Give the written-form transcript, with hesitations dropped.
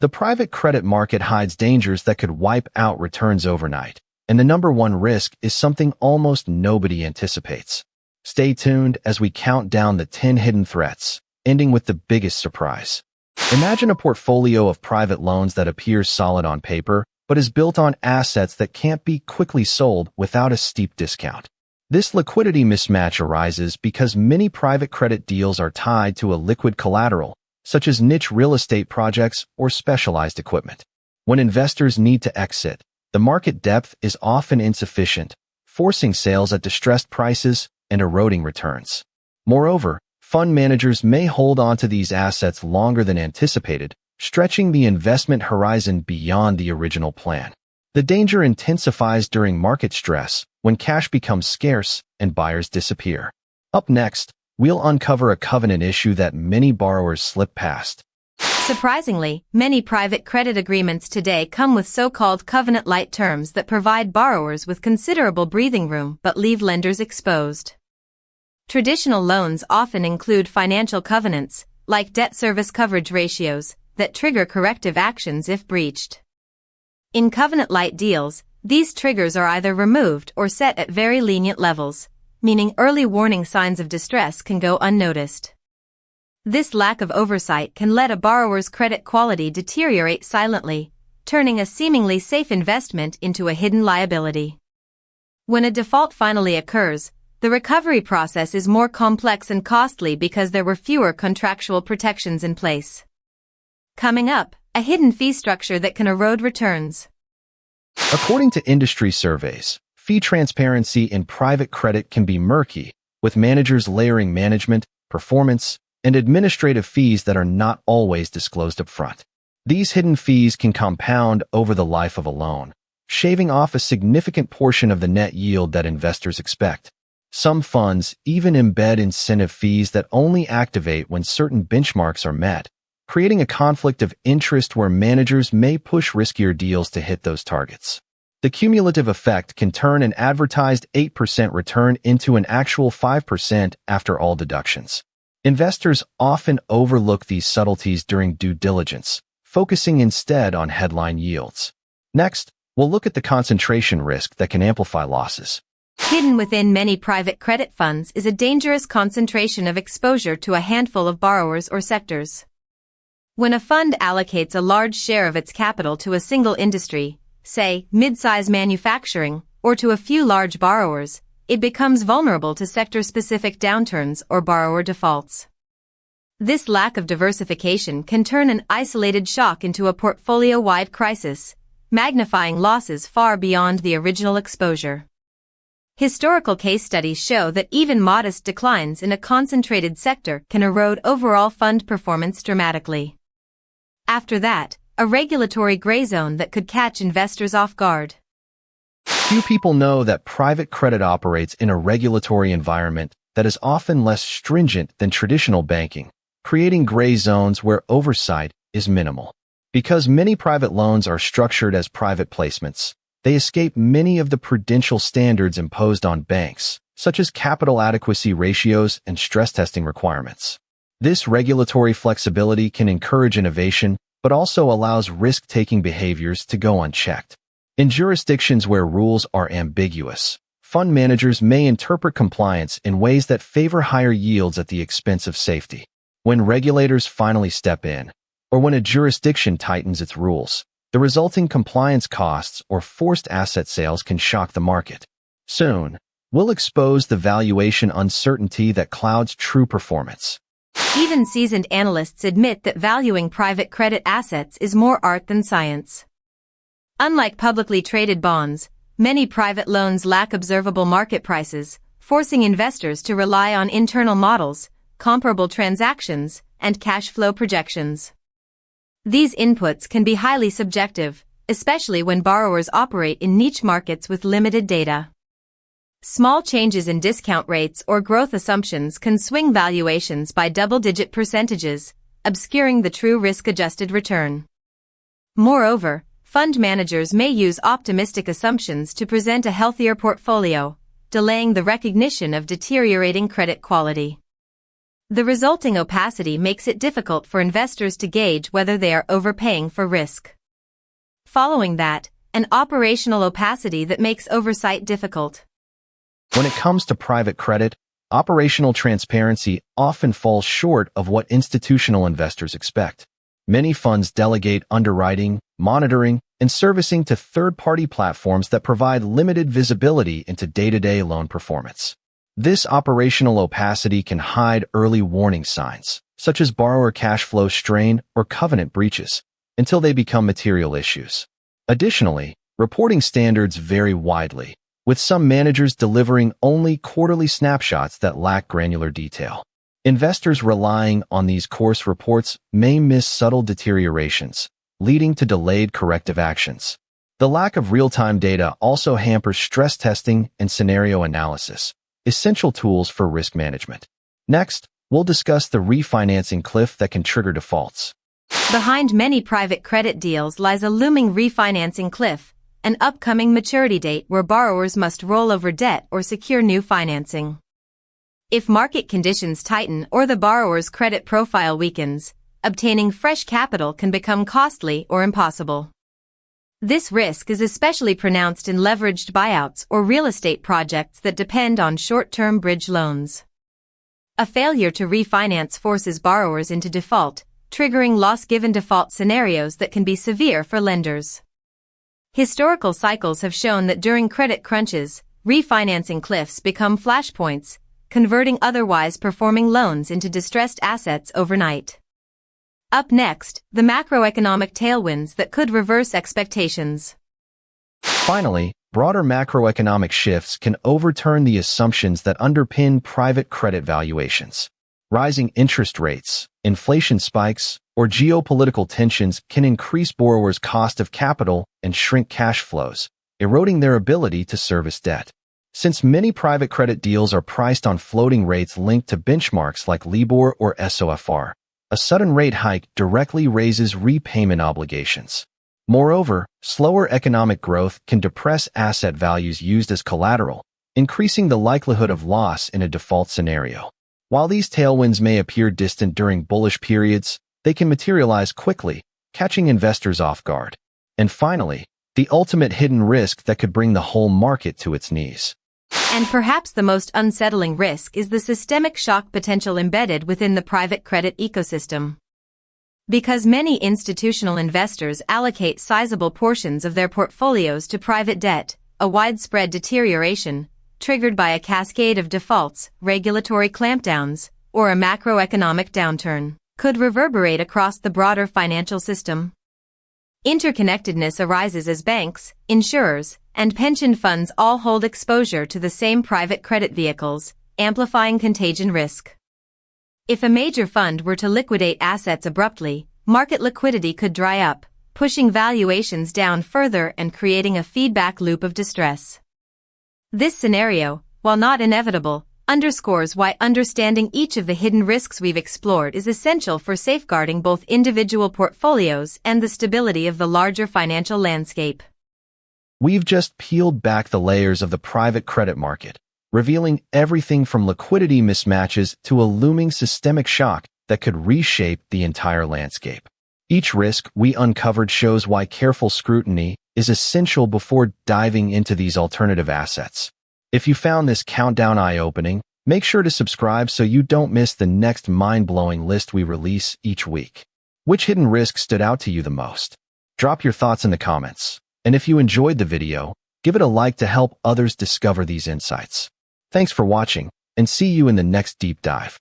The private credit market hides dangers that could wipe out returns overnight, and the number one risk is something almost nobody anticipates. Stay tuned as we count down the 10 hidden threats, ending with the biggest surprise. Imagine a portfolio of private loans that appears solid on paper, but is built on assets that can't be quickly sold without a steep discount. This liquidity mismatch arises because many private credit deals are tied to a liquid collateral, such as niche real estate projects or specialized equipment. When investors need to exit, the market depth is often insufficient, forcing sales at distressed prices and eroding returns. Moreover, fund managers may hold on to these assets longer than anticipated, stretching the investment horizon beyond the original plan. The danger intensifies during market stress when cash becomes scarce and buyers disappear. Up next, we'll uncover a covenant issue that many borrowers slip past. Surprisingly, many private credit agreements today come with so-called covenant-light terms that provide borrowers with considerable breathing room but leave lenders exposed. Traditional loans often include financial covenants, like debt service coverage ratios, that trigger corrective actions if breached. In covenant-light deals, these triggers are either removed or set at very lenient levels, meaning early warning signs of distress can go unnoticed. This lack of oversight can let a borrower's credit quality deteriorate silently, turning a seemingly safe investment into a hidden liability. When a default finally occurs, the recovery process is more complex and costly because there were fewer contractual protections in place. Coming up, a hidden fee structure that can erode returns. According to industry surveys, fee transparency in private credit can be murky, with managers layering management, performance, and administrative fees that are not always disclosed upfront. These hidden fees can compound over the life of a loan, shaving off a significant portion of the net yield that investors expect. Some funds even embed incentive fees that only activate when certain benchmarks are met, creating a conflict of interest where managers may push riskier deals to hit those targets. The cumulative effect can turn an advertised 8% return into an actual 5% after all deductions. Investors often overlook these subtleties during due diligence, focusing instead on headline yields. Next, we'll look at the concentration risk that can amplify losses. Hidden within many private credit funds is a dangerous concentration of exposure to a handful of borrowers or sectors. When a fund allocates a large share of its capital to a single industry, say, mid-size manufacturing, or to a few large borrowers, it becomes vulnerable to sector-specific downturns or borrower defaults. This lack of diversification can turn an isolated shock into a portfolio-wide crisis, magnifying losses far beyond the original exposure. Historical case studies show that even modest declines in a concentrated sector can erode overall fund performance dramatically. After that, a regulatory gray zone that could catch investors off guard. Few people know that private credit operates in a regulatory environment that is often less stringent than traditional banking, creating gray zones where oversight is minimal. Because many private loans are structured as private placements, they escape many of the prudential standards imposed on banks, such as capital adequacy ratios and stress testing requirements. This regulatory flexibility can encourage innovation, but also allows risk-taking behaviors to go unchecked. In jurisdictions where rules are ambiguous, fund managers may interpret compliance in ways that favor higher yields at the expense of safety. When regulators finally step in, or when a jurisdiction tightens its rules, the resulting compliance costs or forced asset sales can shock the market. Soon, we'll expose the valuation uncertainty that clouds true performance. Even seasoned analysts admit that valuing private credit assets is more art than science. Unlike publicly traded bonds, many private loans lack observable market prices, forcing investors to rely on internal models, comparable transactions, and cash flow projections. These inputs can be highly subjective, especially when borrowers operate in niche markets with limited data. Small changes in discount rates or growth assumptions can swing valuations by double-digit percentages, obscuring the true risk-adjusted return. Moreover, fund managers may use optimistic assumptions to present a healthier portfolio, delaying the recognition of deteriorating credit quality. The resulting opacity makes it difficult for investors to gauge whether they are overpaying for risk. Following that, an operational opacity that makes oversight difficult. When it comes to private credit, operational transparency often falls short of what institutional investors expect. Many funds delegate underwriting, monitoring, and servicing to third-party platforms that provide limited visibility into day-to-day loan performance. This operational opacity can hide early warning signs, such as borrower cash flow strain or covenant breaches, until they become material issues. Additionally, reporting standards vary widely, with some managers delivering only quarterly snapshots that lack granular detail. Investors relying on these coarse reports may miss subtle deteriorations, leading to delayed corrective actions. The lack of real-time data also hampers stress testing and scenario analysis, essential tools for risk management. Next, we'll discuss the refinancing cliff that can trigger defaults. Behind many private credit deals lies a looming refinancing cliff, an upcoming maturity date where borrowers must roll over debt or secure new financing. If market conditions tighten or the borrower's credit profile weakens, obtaining fresh capital can become costly or impossible. This risk is especially pronounced in leveraged buyouts or real estate projects that depend on short-term bridge loans. A failure to refinance forces borrowers into default, triggering loss-given default scenarios that can be severe for lenders. Historical cycles have shown that during credit crunches, refinancing cliffs become flashpoints, converting otherwise performing loans into distressed assets overnight. Up next, the macroeconomic tailwinds that could reverse expectations. Finally, broader macroeconomic shifts can overturn the assumptions that underpin private credit valuations. Rising interest rates, inflation spikes, or geopolitical tensions can increase borrowers' cost of capital and shrink cash flows, eroding their ability to service debt. Since many private credit deals are priced on floating rates linked to benchmarks like LIBOR or SOFR, a sudden rate hike directly raises repayment obligations. Moreover, slower economic growth can depress asset values used as collateral, increasing the likelihood of loss in a default scenario. While these tailwinds may appear distant during bullish periods, they can materialize quickly, catching investors off guard. And finally, the ultimate hidden risk that could bring the whole market to its knees. And perhaps the most unsettling risk is the systemic shock potential embedded within the private credit ecosystem. Because many institutional investors allocate sizable portions of their portfolios to private debt, a widespread deterioration, triggered by a cascade of defaults, regulatory clampdowns, or a macroeconomic downturn, could reverberate across the broader financial system. Interconnectedness arises as banks, insurers, and pension funds all hold exposure to the same private credit vehicles, amplifying contagion risk. If a major fund were to liquidate assets abruptly, market liquidity could dry up, pushing valuations down further and creating a feedback loop of distress. This scenario, while not inevitable, underscores why understanding each of the hidden risks we've explored is essential for safeguarding both individual portfolios and the stability of the larger financial landscape. We've just peeled back the layers of the private credit market, revealing everything from liquidity mismatches to a looming systemic shock that could reshape the entire landscape. Each risk we uncovered shows why careful scrutiny is essential before diving into these alternative assets. If you found this countdown eye-opening, make sure to subscribe so you don't miss the next mind-blowing list we release each week. Which hidden risk stood out to you the most? Drop your thoughts in the comments. And if you enjoyed the video, give it a like to help others discover these insights. Thanks for watching, and see you in the next deep dive.